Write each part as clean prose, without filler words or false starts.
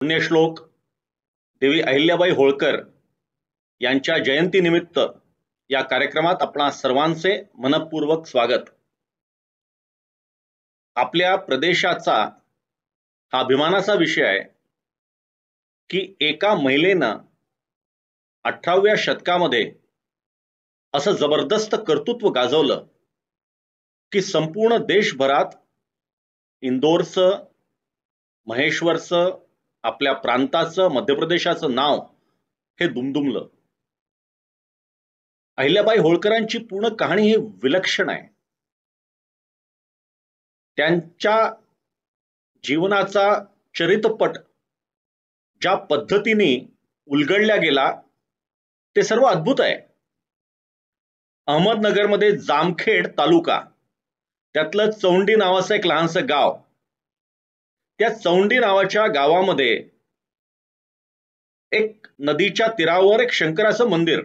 पुण्यश्लोक देवी अहिल्याबाई होळकर यांच्या जयंतीनिमित्त या कार्यक्रमात आपणा सर्वांचे मनपूर्वक स्वागत। आपल्या प्रदेशाचा हा अभिमानाचा विषय आहे की एका महिलेनं 18व्या शतकामध्ये असं जबरदस्त कर्तृत्व गाजवलं की संपूर्ण देशभरात इंदोरचं, महेश्वरचं, आपल्या प्रांताचं, मध्य प्रदेशाचं नाव हे दुमदुमलं। अहिल्याबाई होळकरांची पूर्ण कहाणी ही विलक्षण आहे। त्यांच्या जीवनाचा चरित्रपट ज्या पद्धतीने उलगडला गेला ते सर्व अद्भुत आहे। अहमदनगरमध्ये जामखेड तालुका, त्यातलं चौंडी नावाचं एक लहानसं गाव, त्या चौंडी नावाच्या गावामध्ये एक नदीच्या तीरावर एक शंकराचं मंदिर,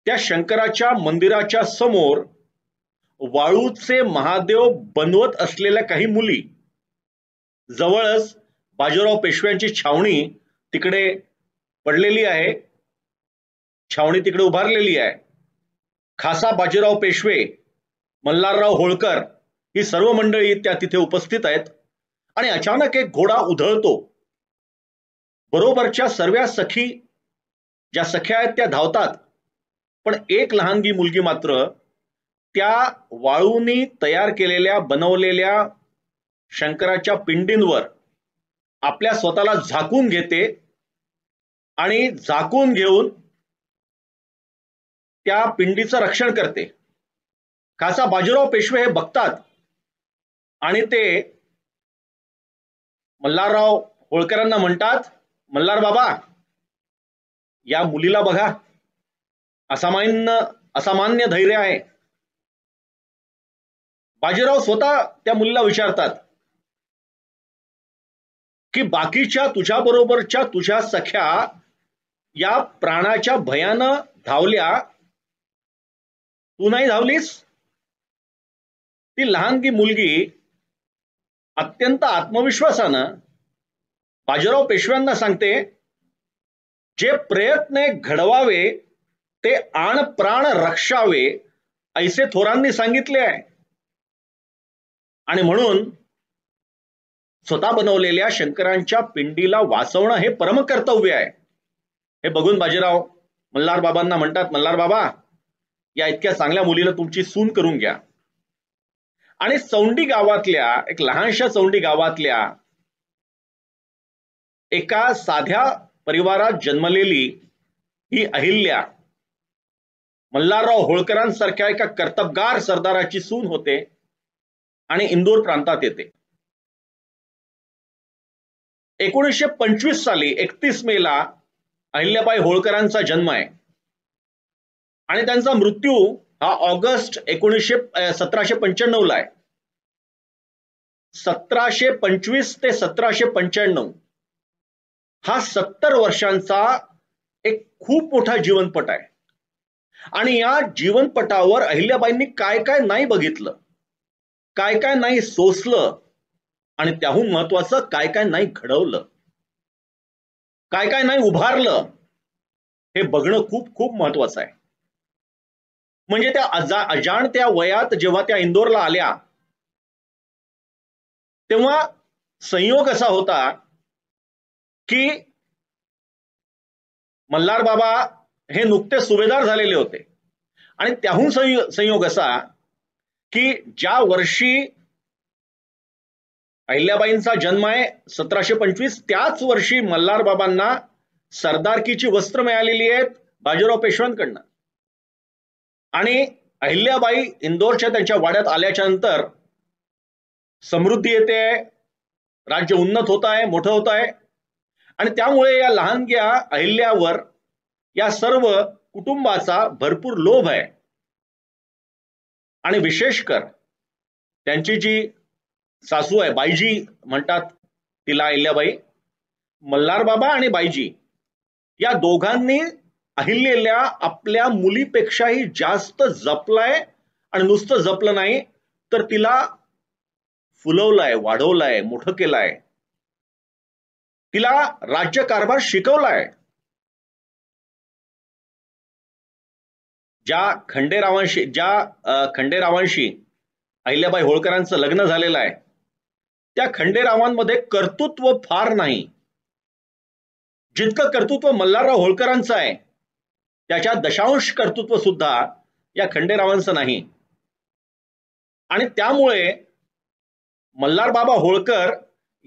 त्या शंकराच्या मंदिराच्या समोर वाळूचे महादेव बनवत असलेल्या काही मुली, जवळच बाजीराव पेशव्यांची छावणी तिकडे पडलेली आहे, छावणी तिकडे उभारलेली आहे। खासा बाजीराव पेशवे, मल्हारराव होळकर ही सर्व मंडळी त्या तिथे उपस्थित आहेत। आणि अचानक एक घोडा उधळतो, बरोबरच्या सर्व सखी ज्या सख्या आहेत त्या धावतात, पण एक लहानगी मुलगी मात्र त्या वाळूनी तयार केलेल्या बनवलेल्या शंकराच्या पिंडींवर आपल्या स्वतःला झाकून घेते आणि झाकून घेऊन त्या पिंडीचं रक्षण करते। खासा बाजीराव पेशवे हे बघतात आणि ते मल्हारराव होळकरांना म्हणतात, मल्हार बाबा, या मुलीला बघा, असामान्य धैर्य आहे। बाजीराव स्वतः त्या मुलीला विचारतात की बाकीच्या तुझ्या बरोबरच्या तुझ्या सख्या या प्राणाच्या भयानं धावल्या, तू नाही धावलीस? ती लहानगी मुलगी अत्यंत आत्मविश्वासानं बाजीराव पेशव्यांना सांगते, जे प्रयत्न घडवावे ते आण प्राण रक्षावे ऐसे थोरांनी सांगितले आहे। आणि म्हणून स्वतः बनवलेल्या शंकरांच्या पिंडीला वाचवणं हे परम कर्तव्य आहे। हे बघून बाजीराव मल्हार बाबांना म्हणतात, मल्हार बाबा, या इतक्या चांगल्या मुलीला तुमची सून करून घ्या। आणि चौंडी गावातल्या, एक लहानशा चौंडी गावातल्या एका साध्या परिवारात जन्मलेली ही अहिल्या मल्हारराव होळकरांसारख्या एका कर्तबगार सरदाराची सून होते आणि इंदोर प्रांतात येते। 1925 साली 31 मेला अहिल्याबाई होळकरांचा जन्म आहे आणि त्यांचा मृत्यू हा ऑगस्ट 1795 ला आहे। 1725 ते 1795 हा 70 वर्षांचा एक खूप मोठा जीवनपट आहे। आणि या जीवनपटावर अहिल्याबाईंनी काय काय नाही बघितलं, काय काय नाही सोसलं, आणि त्याहून महत्वाचं काय काय नाही घडवलं, काय काय नाही उभारलं, हे बघणं खूप खूप महत्वाचं आहे। म्हणजे त्या अजाणत्या वयात जेव्हा त्या इंदोरला आल्या तेव्हा संयोग असा होता की मल्हार बाबा हे नुकते सुभेदार झालेले होते। आणि त्याहून संयोग असा की ज्या वर्षी अहिल्याबाईंचा जन्म आहे 1725, त्याच वर्षी मल्हार बाबांना सरदारकीची वस्त्र मिळालेली आहेत बाजीराव पेशव्यांकडनं। आणि अहिल्याबाई इंदोरच्या त्यांच्या वाड्यात आल्याच्या नंतर समृद्धी येते, राज्य उन्नत होत आहे, मोठं होत आहे। आणि त्यामुळे या लहानग्या अहिल्यावर या सर्व कुटुंबाचा भरपूर लोभ आहे। आणि विशेषकर त्यांची जी सासू आहे, बाईजी म्हणतात तिला अहिल्याबाई, मल्हार बाबा आणि बाईजी या दोघांनी अहिल्याला आपल्या मुलीपेक्षाही जास्त जपलाय। आणि नुसतं जपलं नाही तर तिला फुलवलाय, वाढवलाय, मोठं केलाय। तिला राज्यकारभार शिकवलाय. ज्या खंडेरावांशी अहिल्याबाई होळकरांचं लग्न झालेलं आहे, त्या खंडेरावांमध्ये कर्तृत्व फार नाही. जितकं कर्तृत्व मल्हारराव होळकरांचं आहे त्याच्या दशांश कर्तृत्व सुद्धा या खंडेरावांचं नाही. आणि त्यामुळे मल्हारबाबा होळकर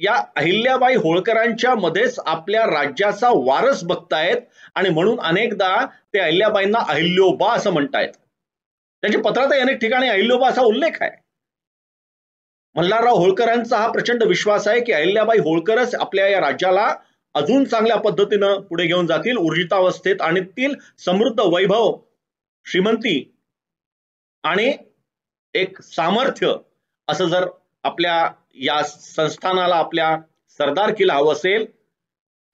या अहिल्याबाई होळकरांच्या मध्येच आपल्या राज्याचा वारस बघतायत आणि म्हणून अनेकदा ते अहिल्याबाईंना अहिल्योबा असं म्हणतायत. त्यांच्या पत्रातही अनेक ठिकाणी अहिल्योबा असा उल्लेख आहे. मल्हारराव होळकरांचा हा प्रचंड विश्वास आहे की अहिल्याबाई होळकरच आपल्या या राज्याला अजून चांगल्या पद्धतीनं पुढे घेऊन जातील, ऊर्जितावस्थेत आणतील, समृद्ध वैभव, श्रीमंती आणि एक सामर्थ्य असं जर आपल्या या संस्थानाला, आपल्या सरदारकीला हवं असेल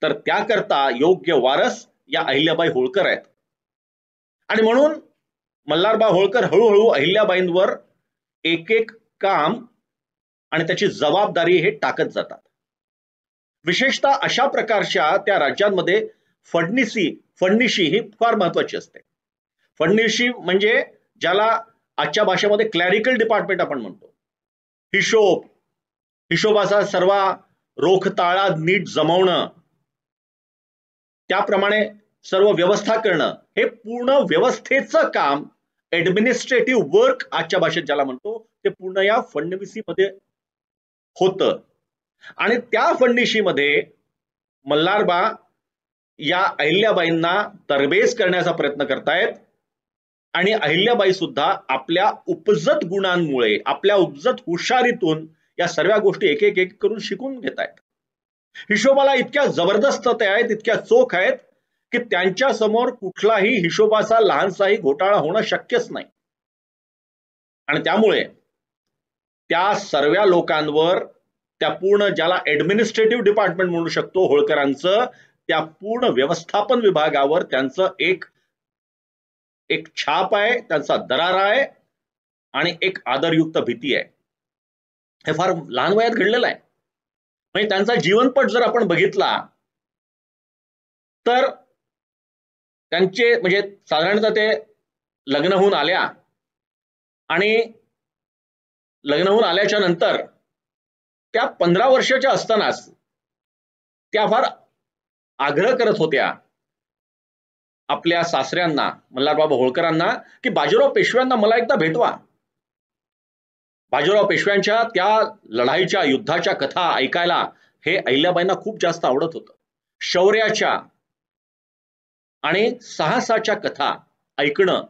तर त्याकरता योग्य वारस या अहिल्याबाई होळकर आहेत. आणि म्हणून मल्हारबा होळकर हळूहळू अहिल्याबाईंवर एक एक काम आणि त्याची जबाबदारी हे टाकत जातात. विशेषतः अशा प्रकारच्या त्या राज्यांमध्ये फडणीशी ही फार महत्वाची असते. फडणीशी म्हणजे ज्याला आजच्या भाषेमध्ये क्लॅरिकल डिपार्टमेंट आपण म्हणतो. हिशोबाचा सर्व रोख ताळा नीट जमवणं, त्याप्रमाणे सर्व व्यवस्था करणं, हे पूर्ण व्यवस्थेचं काम, ऍडमिनिस्ट्रेटिव्ह वर्क आजच्या भाषेत ज्याला म्हणतो, ते पूर्ण या फडणवीसीमध्ये होतं. आणि त्या फडणीशीमध्ये मल्हारबा या अहिल्याबाईंना तरबेज करण्याचा प्रयत्न करतायत. आणि अहिल्याबाई सुद्धा आपल्या उपजत गुणांमुळे, आपल्या उपजत हुशारीतून या सर्व गोष्टी एक एक करून शिकून घेत आहेत. हिशोबाला इतक्या जबरदस्त आहेत, इतक्या चोख आहेत की त्यांच्या समोर कुठलाही हिशोबाचा लहानसाही घोटाळा होणं शक्यच नाही. आणि त्यामुळे त्या सर्व लोकांवर, त्या पूर्ण ज्याला ऍडमिनिस्ट्रेटिव्ह डिपार्टमेंट म्हणू शकतो होळकरांचं, त्या पूर्ण व्यवस्थापन विभागावर त्यांचं एक छाप आहे, त्यांचा दरार आहे आणि एक आदरयुक्त भीती आहे. हे फार लहान वयात घडलेलं आहे. म्हणजे त्यांचा जीवनपट जर आपण बघितला तर त्यांचे म्हणजे साधारणतः ते लग्न होऊन आल्या आणि लग्न होऊन आल्याच्या नंतर त्या 15 वर्षाच्या असतानाच त्या फार आग्रह करत होत्या आपल्या सासऱ्यांना, मल्हारबाबा होळकरांना, की बाजीराव पेशव्यांना मला एकदा भेटवा. बाजीराव पेशव्यांच्या त्या लढाईच्या, युद्धाच्या कथा ऐकायला हे अहिल्याबाईंना खूप जास्त आवडत होतं. शौर्याच्या आणि साहसाच्या कथा ऐकणं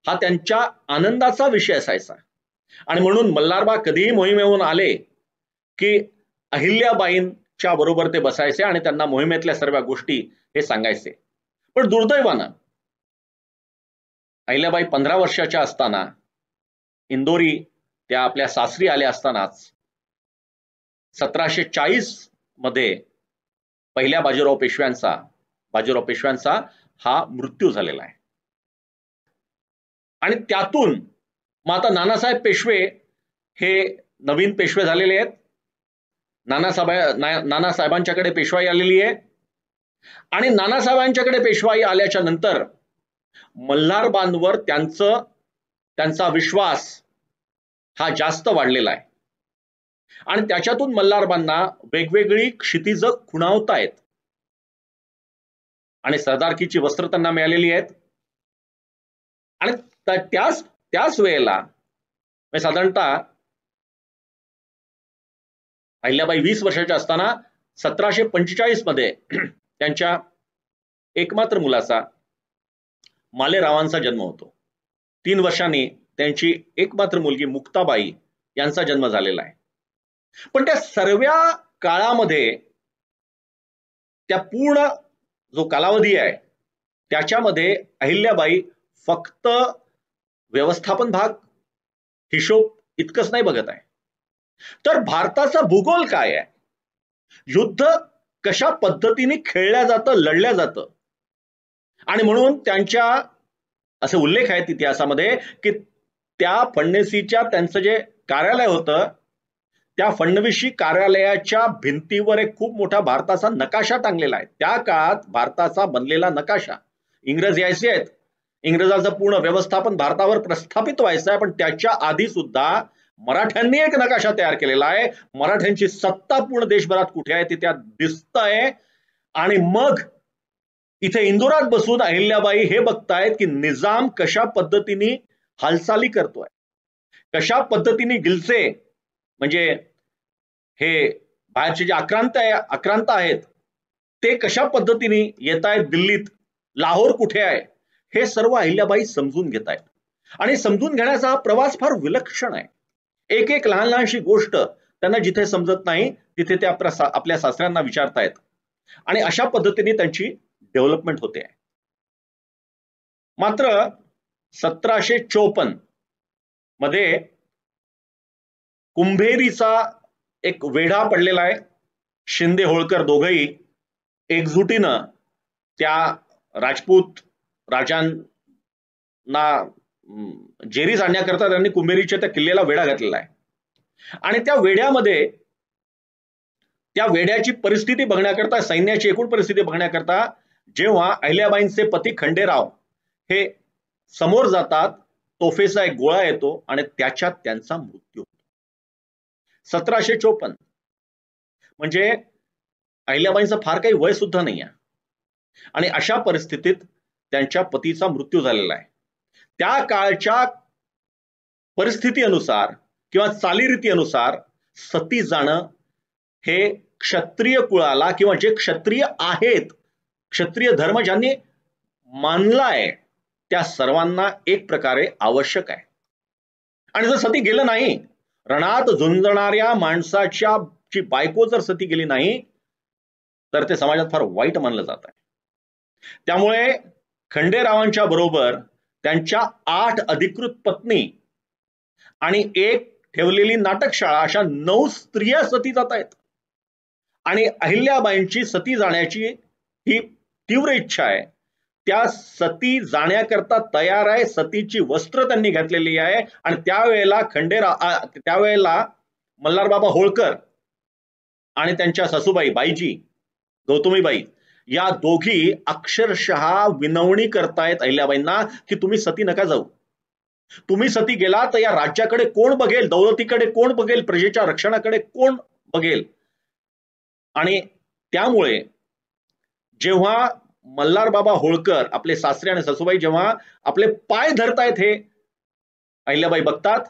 हा त्यांच्या आनंदाचा विषय असायचा. आणि म्हणून मल्हारबा कधीही मोहिमेहून आले की अहिल्याबाईंच्या बरोबर ते बसायचे आणि त्यांना मोहिमेतल्या सर्व गोष्टी हे सांगायचे. पण दुर्दैवानं अहिल्याबाई 15 वर्षाच्या असताना इंदोरी त्या आपल्या सासरी आल्या असतानाच 1740 मध्ये पहिल्या बाजीराव पेशव्यांचा हा मृत्यू झालेला आहे. आणि त्यातून मग आता नानासाहेब पेशवे हे नवीन पेशवे झालेले आहेत. नानासाहेबांच्याकडे पेशवाई आलेली आहे. आणि नानासाहेबांच्याकडे पेशवाई आल्याच्या नंतर मल्हारबांवर त्यांचा विश्वास हा जास्त वाढलेला आहे. आणि त्याच्यातून मल्हारबांना वेगवेगळी क्षितिज खुणावतायत आणि सरदारकीची वस्त्र त्यांना मिळालेली आहेत. आणि त्याच वेळेला साधारणतः अहिल्याबाई 20 वर्षाच्या असताना 1745 मध्ये त्यांच्या एकमात्र मुलाचा मालेरावांचा जन्म होतो. 3 वर्षांनी त्यांची एकमात्र मुलगी मुक्ताबाई यांचा जन्म झालेला आहे. पण त्या सर्व काळामध्ये, त्या पूर्ण जो कालावधी आहे त्याच्यामध्ये अहिल्याबाई फक्त व्यवस्थापन भाग, हिशोब इतकंच नाही बघत आहे, तर भारताचा भूगोल काय आहे, युद्ध कशा पद्धतीने खेळल्या जातं, लढल्या जातं. आणि म्हणून त्यांच्या असे उल्लेख आहेत इतिहासामध्ये की त्या फडणवीसीच्या त्यांचं जे कार्यालय होतं त्या फडणवीसी कार्यालयाच्या भिंतीवर एक खूप मोठा भारताचा नकाशा टांगलेला आहे. त्या काळात भारताचा बनलेला नकाशा, इंग्रज यायचे आहेत, इंग्रजांचं पूर्ण व्यवस्थापन भारतावर प्रस्थापित व्हायचं आहे, पण त्याच्या आधी सुद्धा मराठ्यांनी एक नकाशा तयार केलेला आहे. मराठ्यांची सत्ता पूर्ण देशभरात कुठे आहे ते त्यात दिसतंय. आणि मग इथे इंदोरात बसून अहिल्याबाई हे बघतायत की निजाम कशा पद्धतीने हालचाली करतोय, कशा पद्धतीने गिलचे म्हणजे हे बाहेरचे जे आक्रांत आहेत ते कशा पद्धतीने येत आहेत दिल्लीत, लाहोर कुठे आहे, हे सर्व अहिल्याबाई समजून घेत आहेत. आणि समजून घेण्याचा हा प्रवास फार विलक्षण आहे. एक एक लहान लहानशी गोष्ट त्यांना जिथे समजत नाही तिथे ते आपल्या सासऱ्यांना विचारतायत आणि अशा पद्धतीने त्यांची डेव्हलपमेंट होते आहे. मात्र 1754 मध्ये कुंभेरीचा एक वेढा पडलेला आहे. शिंदे होळकर दोघंही एकजुटीनं त्या राजपूत राजांना जेरीस आणण्याकरता त्यांनी कुंभेरीच्या त्या किल्ल्याला वेढा घातलेला आहे. आणि त्या वेढ्याची परिस्थिती बघण्याकरता, सैन्याची एकूण परिस्थिती बघण्याकरता जेव्हा अहिल्याबाईंचे पती खंडेराव हे समोर जातात, तोफेचा एक गोळा येतो आणि त्याच्यात त्यांचा मृत्यू होतो. 1754 म्हणजे अहिल्याबाईंचं फार काही वय सुद्धा नाही आहे. आणि अशा परिस्थितीत त्यांच्या पतीचा मृत्यू झालेला आहे. त्या काळच्या परिस्थितीनुसार किंवा चालीरीतीनुसार सती जाणं हे क्षत्रिय कुळाला किंवा जे क्षत्रिय आहेत, क्षत्रिय धर्म ज्यांनी मानलाय त्या सर्वांना एक प्रकारे आवश्यक आहे. आणि जर सती गेलं नाही, रणात झुंजणाऱ्या माणसाच्या ची बायको जर सती गेली नाही तर ते समाजात फार वाईट मानलं जात आहे. त्यामुळे खंडेरावांच्या बरोबर त्यांच्या 8 अधिकृत पत्नी आणि एक ठेवलेली नाटकशाळा अशा 9 स्त्रिया सती जात आहेत. आणि अहिल्याबाईंची सती जाण्याची ही तीव्र इच्छा आहे. त्या सती जाण्याकरता तयार आहे. सतीची वस्त्र त्यांनी घातलेली आहे. आणि त्यावेळेला मल्हारबाबा होळकर आणि त्यांच्या सासूबाई बाईजी गौतमीबाई या दोघी अक्षरशः विनवणी करतायत अहिल्याबाईंना की तुम्ही सती नका जाऊ. तुम्ही सती गेला तर या राज्याकडे कोण बघेल, दौलतीकडे कोण बघेल, प्रजेच्या रक्षणाकडे कोण बघेल. आणि त्यामुळे जेव्हा मल्हारबाबा होळकर आपले सासरे आणि सासूबाई जेव्हा आपले पाय धरतायत हे अहिल्याबाई बघतात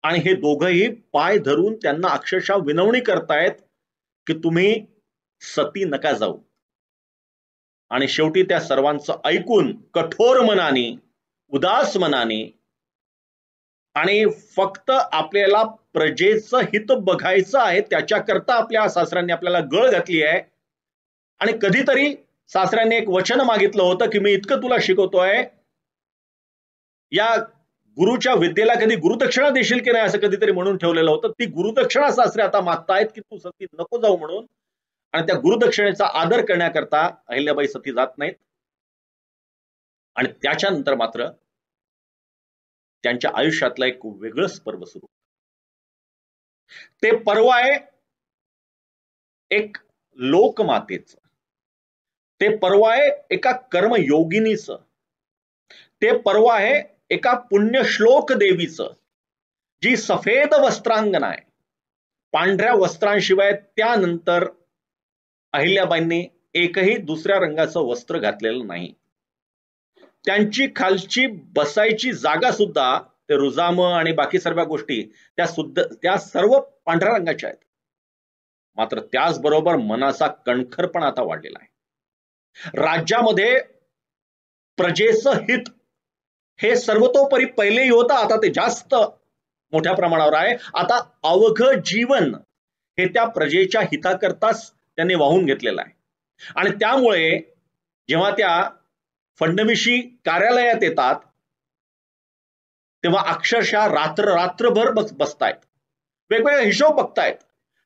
आणि हे दोघंही पाय धरून त्यांना अक्षरशः विनवणी करतायत की तुम्ही सती नका जाऊ. आणि शेवटी त्या सर्वांचं ऐकून कठोर मनाने, उदास मनाने आणि फक्त आपल्याला प्रजेचं हित बघायचं आहे त्याच्याकरता आपल्या सासऱ्यांनी आपल्याला गळ घातली आहे. आणि कधीतरी सासऱ्यांनी एक वचन मागितलं होतं की मी इतकं तुला शिकवतोय, या गुरुच्या विद्येला कधी गुरुदक्षिणा देशील की नाही असं कधीतरी म्हणून ठेवलेलं होतं. ती गुरुदक्षिणा सासरे आता मागतायत की तू सती नको जाऊ म्हणून. आणि त्या गुरुदक्षिणेचा आदर करण्याकरता अहिल्याबाई सती जात नाहीत. आणि त्याच्यानंतर मात्र त्यांच्या आयुष्यातलं एक वेगळंच पर्व सुरू. ते पर्व आहे एक लोकमातेचं, ते पर्व आहे एका कर्मयोगिनीचं, ते पर्व आहे एका पुण्यश्लोक देवीचं, जी सफेद वस्त्रांगण आहे. पांढऱ्या वस्त्रांशिवाय त्यानंतर अहिल्याबाईंनी एकही दुसऱ्या रंगाचं वस्त्र घातलेलं नाही. त्यांची खालची बसायची जागा सुद्धा, ते रुजाम आणि बाकी सर्व गोष्टी त्या सर्व पांढऱ्या रंगाच्या आहेत. मात्र त्याचबरोबर मनाचा कणखर पण आता वाढलेला आहे. राज्यामध्ये प्रजेचं हित हे सर्वतोपरी पहिलेही होतं, आता ते जास्त मोठ्या प्रमाणावर आहे. आता अवघ जीवन हे त्या प्रजेच्या हिताकरताच त्यांनी वाहून घेतलेलं आहे. आणि त्यामुळे जेव्हा त्या फडणवीसी कार्यालयात येतात तेव्हा अक्षरशः रात्रभर बसतायत, वेगवेगळे हिशोब बघतायत,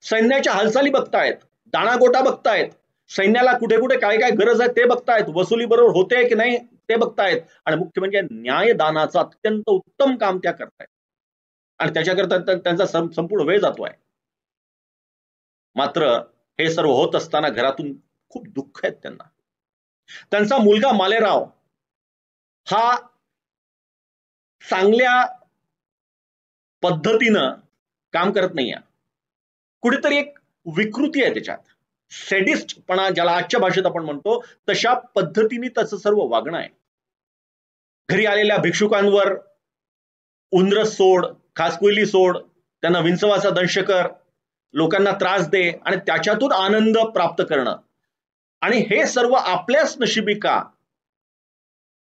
सैन्याच्या हालचाली बघतायत, दाणागोटा बघतायत, सैन्याला कुठे कुठे काय काय गरज आहे ते बघतायत, वसुली बरोबर होते की नाही ते बघतायत. आणि मुख्य म्हणजे न्यायदानाचं अत्यंत उत्तम काम त्या करतायत. आणि त्याच्याकरता त्यांचा संपूर्ण वेळ जातोय. मात्र हे सर्व होत असताना घरातून खूप दुःख आहेत त्यांना. त्यांचा मुलगा मालेराव हा चांगल्या पद्धतीनं काम करत नाहीये. कुठेतरी एक विकृती आहे त्याच्यात, सेडिस्टपणा ज्याला आजच्या भाषेत आपण म्हणतो तशा पद्धतीने त्याचं सर्व वागणं आहे. घरी आलेल्या भिक्षुकांवर उंदर सोड, खासकुयली सोड, त्यांना विंचवाचा दंश कर, लोकांना त्रास दे आणि त्याच्यातून आनंद प्राप्त करणं, आणि हे सर्व आपल्याच नशिबी का,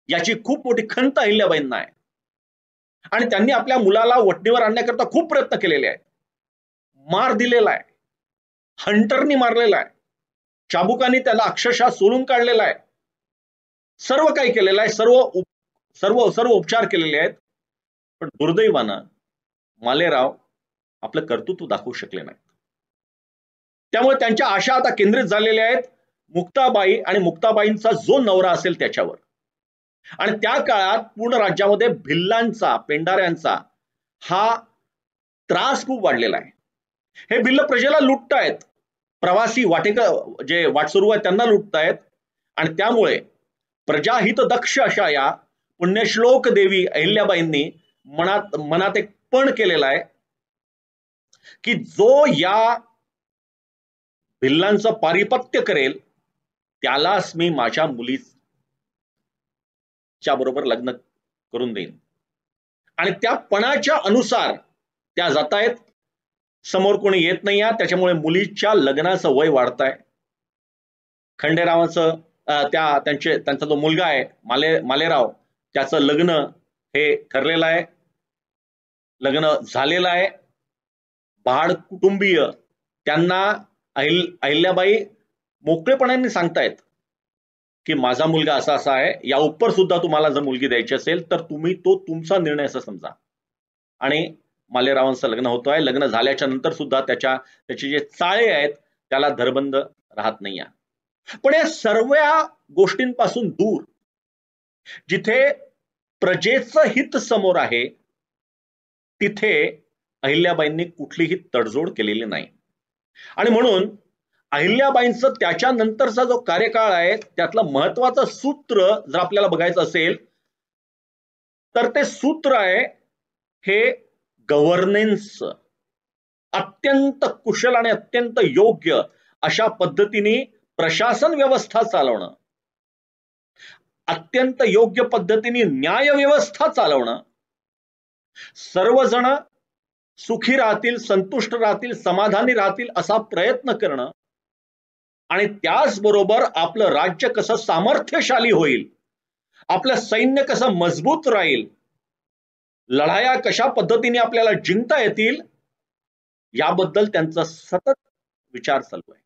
याची खूप मोठी खंत अहिल्याबाईंना आहे. आणि त्यांनी आपल्या मुलाला वटणीवर आणण्याकरता खूप प्रयत्न केलेले आहेत. मार दिलेला आहे, हंटरनी मारलेला आहे, चाबुकांनी त्याला अक्षरशः सोलून काढलेला आहे, सर्व काही केलेलं आहे, सर्व सर्व सर्व उपचार केलेले आहेत. पण दुर्दैवानं मालेराव आपलं कर्तृत्व दाखवू शकले नाहीत. त्यामुळे त्यांच्या आशा आता केंद्रित झालेल्या आहेत मुक्ताबाई आणि मुक्ताबाईंचा जो नवरा असेल त्याच्यावर. आणि त्या काळात पूर्ण राज्यामध्ये भिल्लांचा, पेंढाऱ्यांचा हा त्रास खूप वाढलेला आहे. हे भिल्ल प्रजेला लुटतायत, प्रवासी वाटेकर जे वाटसरू आहेत त्यांना लुटतायत. आणि त्यामुळे प्रजाहित दक्ष अशा या पुण्यश्लोक देवी अहिल्याबाईंनी मनात एक पण केलेला आहे की जो या भिल्लांचं पारिपत्य करेल त्यालाच मी माझ्या मुलीच्या बरोबर लग्न करून देईन. आणि त्या पणाच्या अनुसार त्या जात आहेत. समोर कोणी येत नाही आहे, त्याच्यामुळे मुलीच्या लग्नाचं वय वाढत आहे. खंडेरावाचं त्यांचा जो मुलगा आहे मालेराव, त्याचं लग्न हे ठरलेलं आहे, लग्न झालेलं आहे. भाड कुटुंबीय त्यांना अहिल्याबाई मोकळेपणाने सांगतायत की माझा मुलगा असा असा आहे, या उपर सुद्धा तुम्हाला जर मुलगी द्यायची असेल तर तुम्ही तो तुमचा निर्णय असं समजा. आणि मालेरावांचं लग्न होतं आहे. लग्न झाल्याच्या नंतर सुद्धा त्याचे जे चाळे आहेत त्याला धरबंद राहत नाही. पण या सर्व गोष्टींपासून दूर जिथे प्रजेचं हित समोर आहे तिथे अहिल्याबाईंनी कुठलीही तडजोड केलेली नाही. आणि म्हणून अहिल्याबाईंचं त्याच्यानंतरचा जो कार्यकाळ आहे त्यातलं महत्वाचं सूत्र जर आपल्याला बघायचं असेल तर ते सूत्र आहे हे गव्हर्नन्स. अत्यंत कुशल आणि अत्यंत योग्य अशा पद्धतीने प्रशासन व्यवस्था चालवणं, अत्यंत योग्य पद्धतीने न्याय व्यवस्था चालवणं, सर्वजण सुखी राहतील, संतुष्ट राहतील, समाधानी राहतील असा प्रयत्न करणं, आणि त्याचबरोबर आपलं राज्य कसं सामर्थ्यशाली होईल, आपलं सैन्य कसं मजबूत राहील, लढाया कशा पद्धतीने आपल्याला जिंकता येतील याबद्दल त्यांचा सतत विचार चालू आहे.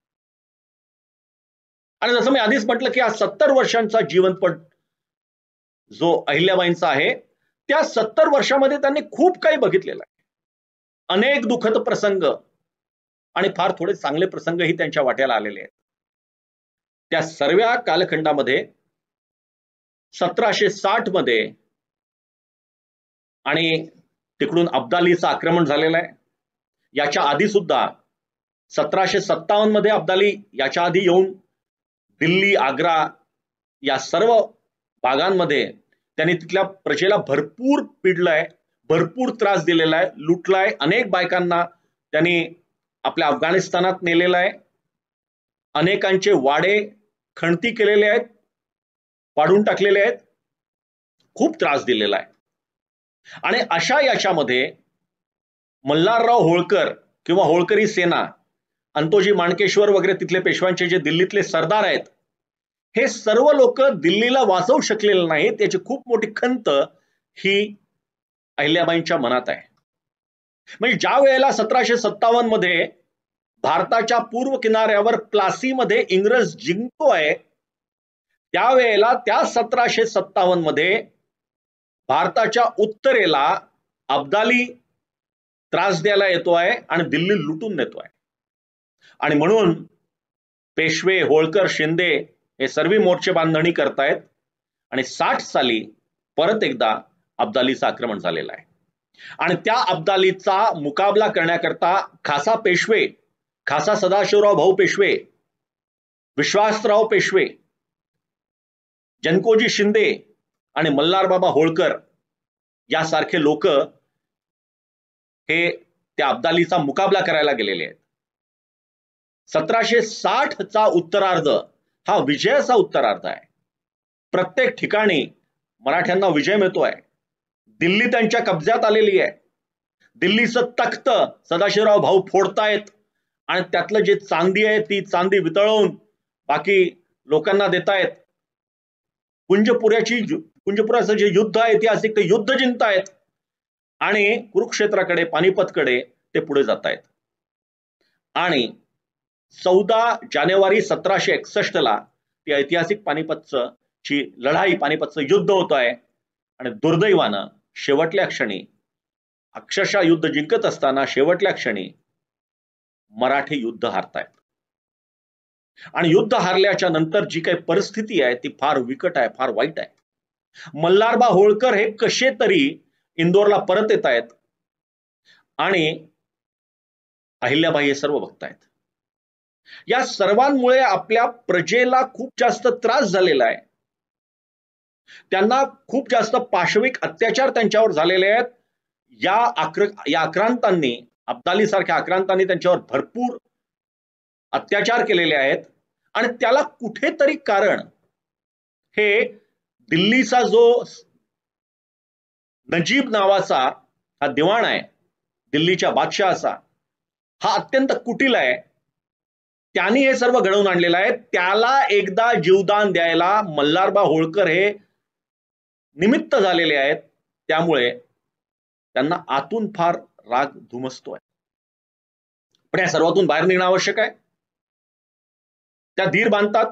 आणि जसं मी आधीच म्हटलं की हा 70 वर्षांचा जीवनपट जो अहिल्याबाईंचा आहे त्या 70 वर्षामध्ये त्यांनी खूप काही बघितलेलं आहे. अनेक दुःखद प्रसंग आणि फार थोडे चांगले प्रसंगही त्यांच्या वाट्याला आलेले आहेत. त्या सर्व कालखंडामध्ये 1760 मध्ये आणि तिकडून अब्दालीचं आक्रमण झालेलं आहे. याच्या आधी सुद्धा 1757 मध्ये अब्दाली याच्या आधी येऊन दिल्ली, आग्रा या सर्व भागांमध्ये त्यांनी तिथल्या प्रजेला भरपूर पिडलंय, भरपूर त्रास दिलेला आहे, लुटलाय. अनेक बायकांना त्यांनी आपल्या अफगाणिस्तानात नेलेलं आहे. अनेकांचे वाडे खणती केलेले आहेत, पाडून टाकलेले आहेत, खूप त्रास दिलेला आहे. आणि अशा याच्यामध्ये मल्हारराव होळकर किंवा होळकरी सेना, अंतोजी माणकेश्वर वगैरे तिथले पेशव्यांचे जे दिल्लीतले सरदार आहेत, हे सर्व लोक दिल्लीला वाचवू शकलेले नाही. त्याची खूप मोठी खंत ही अहिल्याबाईंच्या मनात आहे. म्हणजे ज्या वेळेला 1757 मध्ये भारताच्या पूर्व किनाऱ्यावर प्लासीमध्ये इंग्रज जिंकतोय त्यावेळेला त्या 1757 मध्ये भारताच्या उत्तरेला अब्दाली त्रास द्यायला येतोय आणि दिल्ली लुटून नेतोय. आणि म्हणून पेशवे, होळकर, शिंदे हे सर्व मोर्चे बांधणी करतायत. आणि 60 साली परत एकदा अब्दालीचं आक्रमण झालेलं आहे. आणि त्या अब्दालीचा मुकाबला करण्याकरता खासा पेशवे खासा सदाशिवराव भाऊ पेशवे, विश्वासराव पेशवे, जनकोजी शिंदे आणि मल्हारबाबा होळकर यासारखे लोक हे त्या अब्दालीचा मुकाबला करायला गेलेले आहेत. 1760चा उत्तरार्ध हा विजयाचा उत्तरार्ध आहे. प्रत्येक ठिकाणी मराठ्यांना विजय मिळतोय. दिल्ली त्यांच्या कब्जात आलेली आहे. दिल्लीचं तख्त सदाशिवराव भाऊ फोडतायत आणि त्यातलं जे चांदी आहे ती चांदी वितळवून बाकी लोकांना देतायत. कुंजपुराचं जे युद्ध आहे ऐतिहासिक ते युद्ध जिंकतायत आणि कुरुक्षेत्राकडे पानिपतकडे ते पुढे जात आहेत. आणि 14 जानेवारी 1761 ती ऐतिहासिक पानिपतची लढाई, पानिपतचं युद्ध होत आहे. आणि दुर्दैवानं शेवटल्या क्षणी, अक्षरशः युद्ध जिंकत असताना शेवटल्या क्षणी मराठी युद्ध हारतायत. आणि युद्ध हारल्याच्या नंतर जी काही परिस्थिती आहे ती फार विकट आहे, फार वाईट आहे. मल्हारबा होळकर हे कसे तरी इंदोरला परत येत आहेत आणि अहिल्याबाई हे सर्व बघतायत. या सर्वांमुळे आपल्या प्रजेला खूप जास्त त्रास झालेला आहे. त्यांना खूप जास्त पाशविक अत्याचार त्यांच्यावर झालेले आहेत. या आक्रांतांनी, अब्दाली सारख्या आक्रांतांनी त्यांच्यावर भरपूर अत्याचार केलेले आहेत. आणि त्याला कुठेतरी कारण हे दिल्लीचा जो नजीब नावाचा हा दिवाण आहे, दिल्लीच्या बादशहाचा, हा अत्यंत कुटील आहे. त्यांनी हे सर्व घडवून आणलेलं आहे. त्याला एकदा जीवदान द्यायला मल्हारबा होळकर हे निमित्त झालेले आहेत. त्यामुळे त्यांना आतून फार राग धुमसतोय. पण या सर्वातून बाहेर निघणं आवश्यक आहे. त्या धीर बांधतात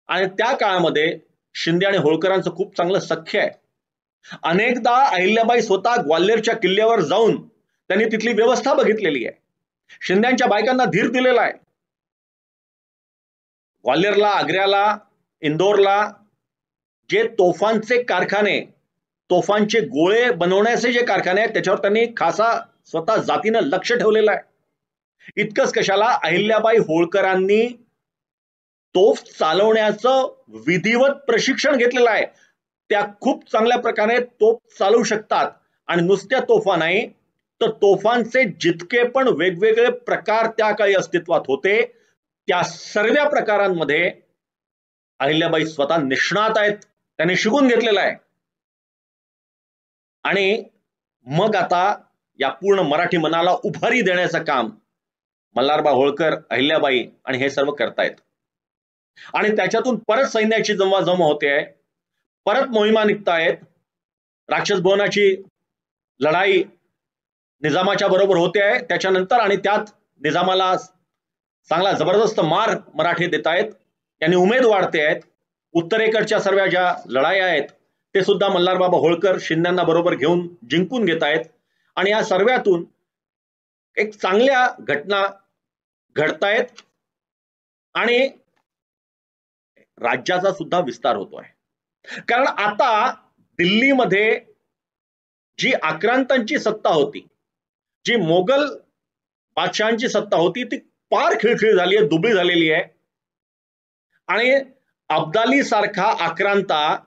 आणि त्या काळामध्ये शिंदे आणि होळकरांचं खूप चांगलं सख्य आहे. अनेकदा अहिल्याबाई स्वतः ग्वाल्हेरच्या किल्ल्यावर जाऊन त्यांनी तिथली व्यवस्था बघितलेली आहे. शिंद्यांच्या बायकांना धीर दिलेला आहे. ग्वाल्हेरला, आग्र्याला, इंदोरला जे तोफांचे कारखाने, तोफांचे गोळे बनवण्याचे जे कारखाने आहेत त्याच्यावर त्यांनी खासा स्वतः जातीनं लक्ष ठेवलेलं आहे. इतकंच कशाला, अहिल्याबाई होळकरांनी तोफ चालवण्याचं विधिवत प्रशिक्षण घेतलेलं आहे. त्या खूप चांगल्या प्रकारे तोफ चालवू शकतात. आणि नुसत्या तोफा नाही तर तोफांचे जितके पण वेगवेगळे प्रकार त्या काळी अस्तित्वात होते त्या सर्व प्रकारांमध्ये अहिल्याबाई स्वतः निष्णात आहेत. त्यांनी शिकून घेतलेलं आहे. आणि मग आता या पूर्ण मराठी मनाला उभारी देण्याचं काम मल्हारबा होळकर, अहिल्याबाई आणि हे सर्व करतायत. आणि त्याच्यातून परत सैन्याची जमवाजमव होते आहे. परत मोहिमा निघतायत. राक्षस भवनाची लढाई निजामाच्या बरोबर होते आहे त्याच्यानंतर, आणि त्यात निजामाला चांगला जबरदस्त मार मराठी देत आहेत. यांनी उमेद वाढते आहेत. उत्तरेकडच्या सर्व ज्या लढाई आहेत ते सुद्धा मल्हारबाबा होळकर शिंद्यांना बरोबर घेऊन जिंकून घेत आहेत. आणि या सर्वातून एक चांगल्या घटना घडतायत आणि राज्याचा सुद्धा विस्तार होतोय. कारण आता दिल्लीमध्ये जी आक्रांतांची सत्ता होती, जी मोगल बादशहांची सत्ता होती, ती फार खिळखिळ झाली आहे, दुबळी झालेली आहे. आणि अब्दाली सारखा आक्रांता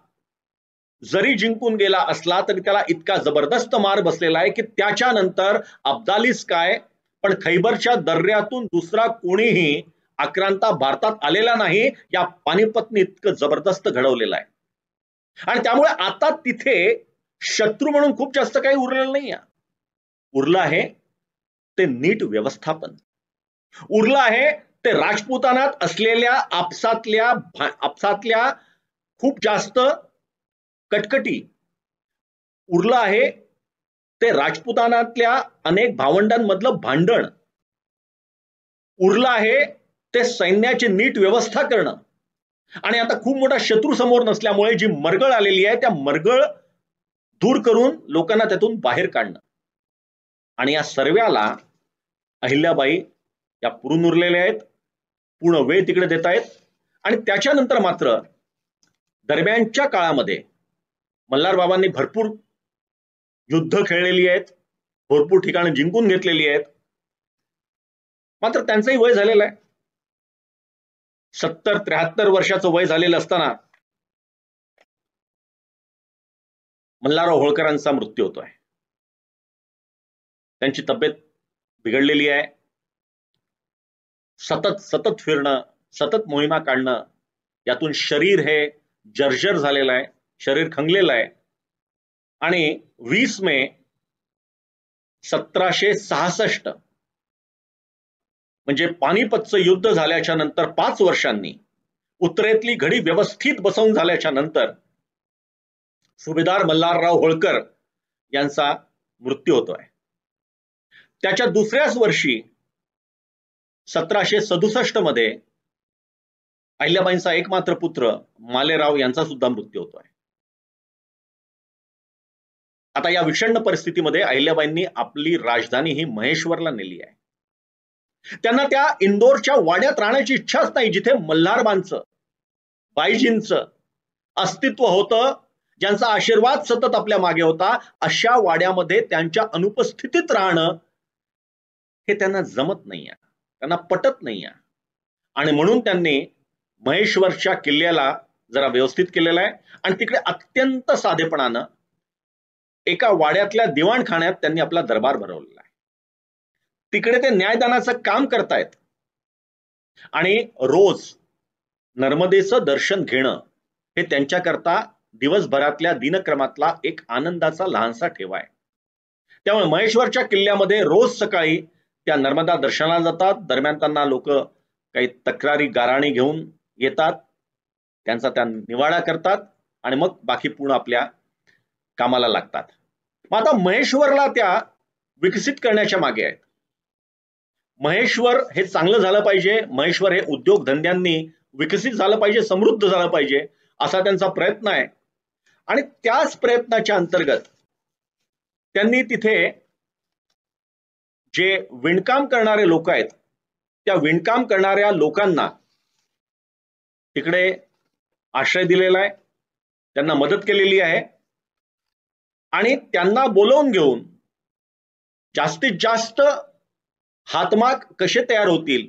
जरी जिंकून गेला असला तरी त्याला इतका जबरदस्त मार बसलेला आहे की त्याच्यानंतर अब्दालीच काय पण खैबरच्या दर्यातून दुसरा कोणीही आक्रांता भारतात आलेला नाही. या पानिपतने इतकं जबरदस्त घडवलेलं आहे. आणि त्यामुळे आता तिथे शत्रू म्हणून खूप जास्त काही उरलेलं नाही. उरलं आहे ते नीट व्यवस्थापन, उरलं आहे ते राजपुतानात असलेल्या आपसातल्या खूप जास्त कटकटी, उरलं आहे ते राजपुतानातल्या अनेक भावंडांमधलं भांडण, उरलं आहे ते सैन्याची नीट व्यवस्था करणं. आणि आता खूप मोठा शत्रू समोर नसल्यामुळे जी मरगळ आलेली आहे त्या मरगळ दूर करून लोकांना त्यातून बाहेर काढणं. आणि या सर्वाला अहिल्याबाई या पुरून उरलेल्या आहेत, पूर्ण वेळ तिकडे देत आहेत. आणि त्याच्यानंतर मात्र दरम्यानच्या काळामध्ये मल्हारबाबांनी भरपूर युद्ध खेळलेली आहेत, भरपूर ठिकाणी जिंकून घेतलेली आहेत. मात्र त्यांचंही वय झालेलं आहे. 70-73 वर्षाचं वय झालेलं असताना मल्हारराव होळकरांचा मृत्यू होतोय. त्यांची तब्येत बिघडलेली आहे. सतत सतत फिरणं, सतत मोहिमा काढणं, यातून शरीर हे जर्जर झालेलं आहे, शरीर खंगलेलं आहे. आणि 20 मे 1766 म्हणजे पानिपतचं युद्ध झाल्याच्या नंतर 5 वर्षांनी उत्तरेतली घडी व्यवस्थित बसवून झाल्याच्या नंतर सुभेदार मल्हारराव होळकर यांचा मृत्यू होतोय. त्याच्या दुसऱ्याच वर्षी 1767 मध्ये अहिल्याबाईंचा एकमात्र पुत्र मालेराव यांचा सुद्धा मृत्यू होतोय. आता या विषण्ण परिस्थितीमध्ये अहिल्याबाईंनी आपली राजधानी ही महेश्वरला नेली आहे. त्यांना त्या इंदोरच्या वाड्यात राहण्याची इच्छाच नाही, जिथे मल्हारबांचं, बाईजींचं अस्तित्व होतं, ज्यांचा आशीर्वाद सतत आपल्या मागे होता. अशा वाड्यामध्ये त्यांच्या अनुपस्थितीत राहणं हे त्यांना जमत नाहीये, त्यांना पटत नाहीये. आणि म्हणून त्यांनी महेश्वरच्या किल्ल्याला जरा व्यवस्थित केलेलं आहे आणि तिकडे अत्यंत साधेपणानं एका वाड्यातल्या दिवाणखान्यात त्यांनी आपला दरबार भरवलेला आहे. तिकडे ते न्यायदानाचं काम करतायत आणि रोज नर्मदेचं दर्शन घेणं हे त्यांच्याकरता दिवसभरातल्या दिनक्रमातला एक आनंदाचा लहानसा ठेवा आहे. त्यामुळे महेश्वरच्या किल्ल्यामध्ये रोज सकाळी त्या नर्मदा दर्शनाला जातात. दरम्यान त्यांना लोक काही तक्रारी गाराणी घेऊन येतात, त्यांचा त्या निवाडा करतात आणि मग बाकी पूर्ण आपल्या कामाला लागतात. मग आता महेश्वरला त्या विकसित करण्याच्या मागे आहेत. महेश्वर हे चांगलं झालं पाहिजे, महेश्वर हे उद्योगधंद्यांनी विकसित झालं पाहिजे, समृद्ध झालं पाहिजे, असा त्यांचा प्रयत्न आहे. आणि त्याच प्रयत्नाच्या अंतर्गत त्यांनी तिथे जे विणकाम करणारे लोक आहेत, त्या विणकाम करणाऱ्या लोकांना तिकडे आश्रय दिलेला आहे, त्यांना मदत केलेली आहे आणि त्यांना बोलवून घेऊन जास्तीत जास्त हातमाग कसे तयार होतील,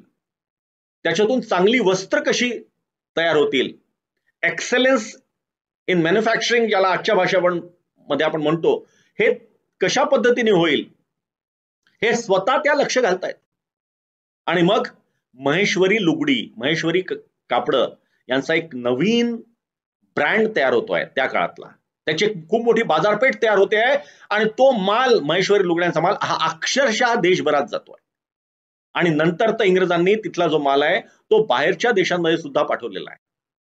त्याच्यातून चांगली वस्त्र कशी तयार होतील, एक्सेलन्स इन मॅन्युफॅक्चरिंग ज्याला आजच्या भाषेमध्ये आपण म्हणतो, हे कशा पद्धतीने होईल हे स्वतः त्या लक्ष घालतायत. आणि मग महेश्वरी लुगडी, महेश्वरी कापडं यांचा एक नवीन ब्रँड तयार होतोय त्या काळातला. त्याची खूप मोठी बाजारपेठ तयार होते आहे आणि तो माल, महेश्वरी लुगड्यांचा माल हा अक्षरशः देशभरात जातोय. आणि नंतर तर इंग्रजांनी तिथला जो माल आहे तो बाहेरच्या देशांमध्ये सुद्धा पाठवलेला आहे,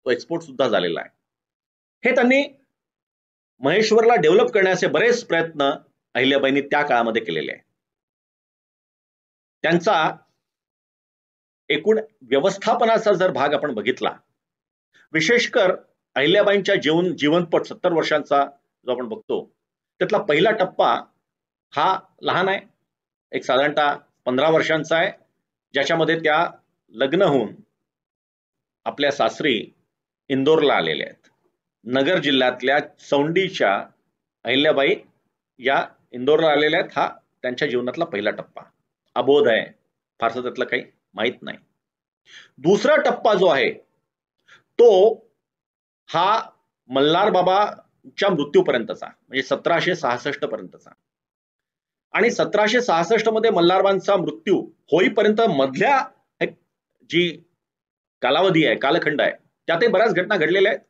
तो एक्सपोर्ट सुद्धा झालेला आहे. हे त्यांनी महेश्वरला डेव्हलप करण्याचे बरेच प्रयत्न अहिल्याबाईंनी त्या काळामध्ये केलेले आहे. त्यांचा एकूण व्यवस्थापनाचा जर भाग आपण बघितला, विशेषकर अहिल्याबाईंच्या जीवनपट 70 वर्षांचा जो आपण बघतो, त्यातला पहिला टप्पा हा लहान आहे, एक साधारणतः 15 वर्षांचा आहे, ज्याच्यामध्ये त्या लग्न होऊन आपल्या सासरी इंदोरला आलेल्या आहेत. नगर जिल्ह्यातल्या चौंडीच्या अहिल्याबाई या इंदोरला आलेल्या आहेत. हा त्यांच्या जीवनातला पहिला टप्पा. अबोध आहे, फारसं त्यातलं काही माहित नाही. दुसरा टप्पा जो आहे तो हा मल्हार बाबाच्या मृत्यूपर्यंतचा, म्हणजे 1766 पर्यंतचा. आणि 1766 मध्ये मल्हारबांचा मृत्यू होईपर्यंत मधल्या जी कालावधी आहे, कालखंड आहे, त्यातही बऱ्याच घटना घडलेल्या आहेत.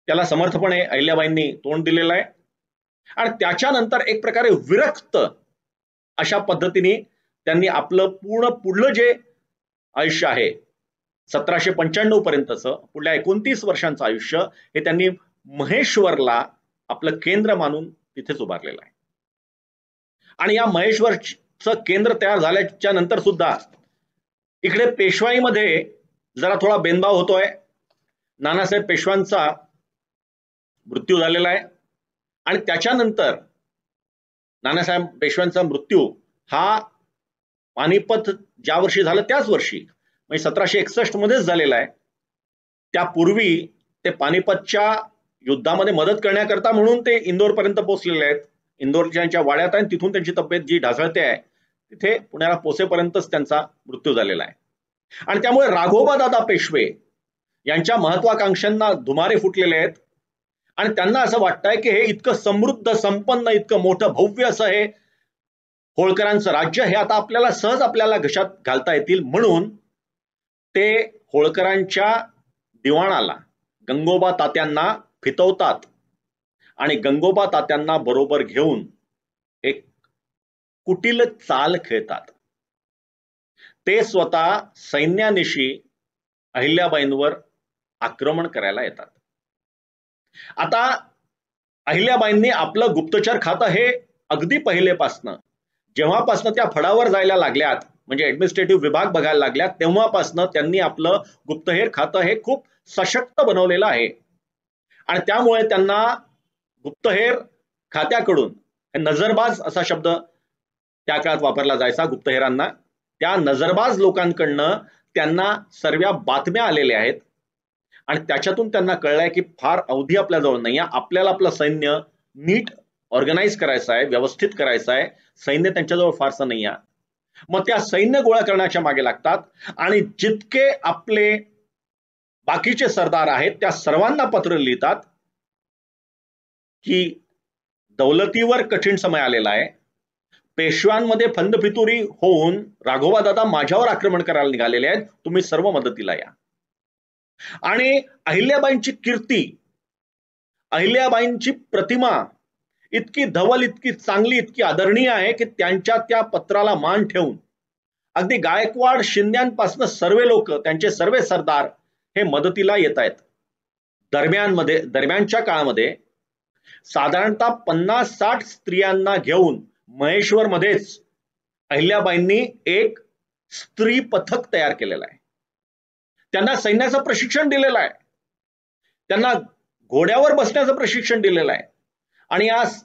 त्याला समर्थपणे अहिल्याबाईंनी तोंड दिलेलं आहे. आणि त्याच्यानंतर एक प्रकारे विरक्त अशा पद्धतीने त्यांनी आपलं पूर्ण पुढलं जे आयुष्य आहे 1795 पर्यंतचं, पुढल्या 29 वर्षांचं आयुष्य हे त्यांनी महेश्वरला आपलं केंद्र मानून तिथेच उभारलेलं आहे. आणि या महेश्वरचं केंद्र तयार झाल्याच्या नंतर सुद्धा इकडे पेशवाईमध्ये जरा थोडा बेनभाव होतोय. नानासाहेब पेशव्यांचा मृत्यू झालेला आहे आणि त्याच्यानंतर नानासाहेब पेशव्यांचा मृत्यू हा पानिपत ज्या वर्षी झालं त्याच वर्षी, म्हणजे 1761 मध्येच झालेला आहे. त्यापूर्वी ते पानिपतच्या युद्धामध्ये मदत करण्याकरता म्हणून ते इंदोरपर्यंत पोहोचलेले आहेत. इंदोरच्या वाड्यात आहे, तिथून त्यांची तब्येत जी ढासळते आहे तिथे पुण्याला पोचेपर्यंतच त्यांचा मृत्यू झालेला आहे. आणि त्यामुळे राघोबा दादा पेशवे यांच्या महत्वाकांक्षांना धुमारे फुटलेले आहेत आणि त्यांना असं वाटतंय की हे इतकं समृद्ध संपन्न इतकं मोठं भव्य असं हे होळकरांचं राज्य हे आता आपल्याला सहज आपल्याला घशात घालता येतील, म्हणून ते होळकरांच्या दिवाणाला गंगोबा तात्यांना फितवतात आणि गंगोबा तात्यांना बरोबर घेऊन एक कुटील चाल खेळतात. ते स्वतः सैन्यानिशी अहिल्याबाईंवर आक्रमण करायला येतात. आता अहिल्याबाईंनी आपलं गुप्तचर खातं हे अगदी पहिलेपासनं जेव्हापासनं त्या फडावर जायला लागल्यात, म्हणजे ऍडमिनिस्ट्रेटिव्ह विभाग बघायला लागल्यात, तेव्हापासनं त्यांनी आपलं गुप्तहेर खातं हे खूप सशक्त बनवलेलं आहे. आणि त्यामुळे त्यांना गुप्तहेर खात्याकडून, नजरबाज असा शब्द त्या काळात वापरला जायचा गुप्तहेरांना, त्या नजरबाज लोकांकडनं त्यांना सर्व बातम्या आलेल्या आहेत आणि त्याच्यातून त्यांना कळलंय की फार अवधी आपल्याजवळ नाही आहे, आपल्याला आपलं सैन्य नीट ऑर्गनाइज करायचं आहे, व्यवस्थित करायचं आहे, सैन्य त्यांच्याजवळ फारसं नाही आहे. मग त्या सैन्य गोळा करण्याच्या मागे लागतात आणि जितके आपले बाकीचे सरदार आहेत त्या सर्वांना पत्र लिहितात की दौलतीवर कठीण समय आलेला आहे, पेशव्यांमध्ये फंदफितुरी होऊन राघोबा दादा माझ्यावर आक्रमण करायला निघालेले आहेत, तुम्ही सर्व मदतीला या. आणि अहिल्याबाईंची कीर्ती, अहिल्याबाईंची प्रतिमा इतकी धवल, इतकी चांगली, इतकी आदरणीय आहे की त्यांच्या त्या पत्राला मान ठेवून अगदी गायकवाड शिंद्यांपासून सर्व लोक, त्यांचे सर्व सरदार हे मदतीला येत आहेत. दरम्यानच्या काळामध्ये साधारणतः 50-60 स्त्रियांना घेऊन महेश्वर मध्येच अहिल्याबाईंनी एक स्त्री पथक तयार केलेलं आहे. त्यांना सैन्याचं प्रशिक्षण दिलेलं आहे, त्यांना घोड्यावर बसण्याचं प्रशिक्षण दिलेलं आहे आणि आज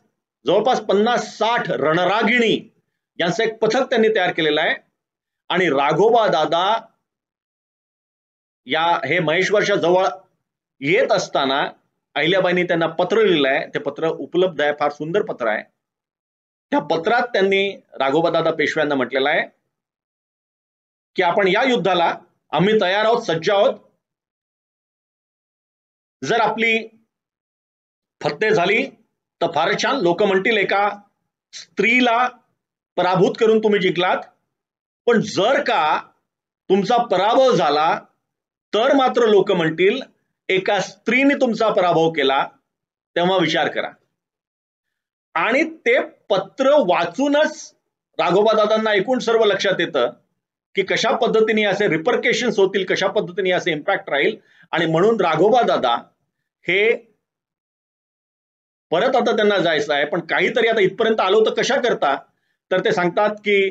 जवळपास 50-60 रणरागिणी यांचं एक पथक त्यांनी तयार केलेलं आहे. आणि राघोबा दादा हे महेश्वरच्या जवळ येत असताना अहिल्याबाईंनी त्यांना पत्र लिहिलं आहे, ते पत्र उपलब्ध आहे, फार सुंदर पत्र आहे. त्या पत्रात त्यांनी राघोबा दादा पेशव्यांना म्हटलेलं आहे की आपण या युद्धाला आम्ही तयार आहोत, सज्ज आहोत. जर आपली फत्ते झाली तर फार छान, लोक म्हणतील एका स्त्रीला पराभूत करून तुम्ही जिंकलात. पण जर का तुमचा पराभव झाला तर मात्र लोक म्हणतील एका स्त्रीने तुमचा पराभव केला, तेव्हा विचार करा. आणि ते पत्र वाचूनच राघोबा दादांना एकूण सर्व लक्षात येतं की कशा पद्धतीने असे रिपरकेशन्स होतील, कशा पद्धतीने असे इम्पॅक्ट राहील. आणि म्हणून राघोबा दादा हे परत आता त्यांना जायचं आहे, पण काहीतरी आता इथपर्यंत आलो तर कशा करता, तर ते सांगतात की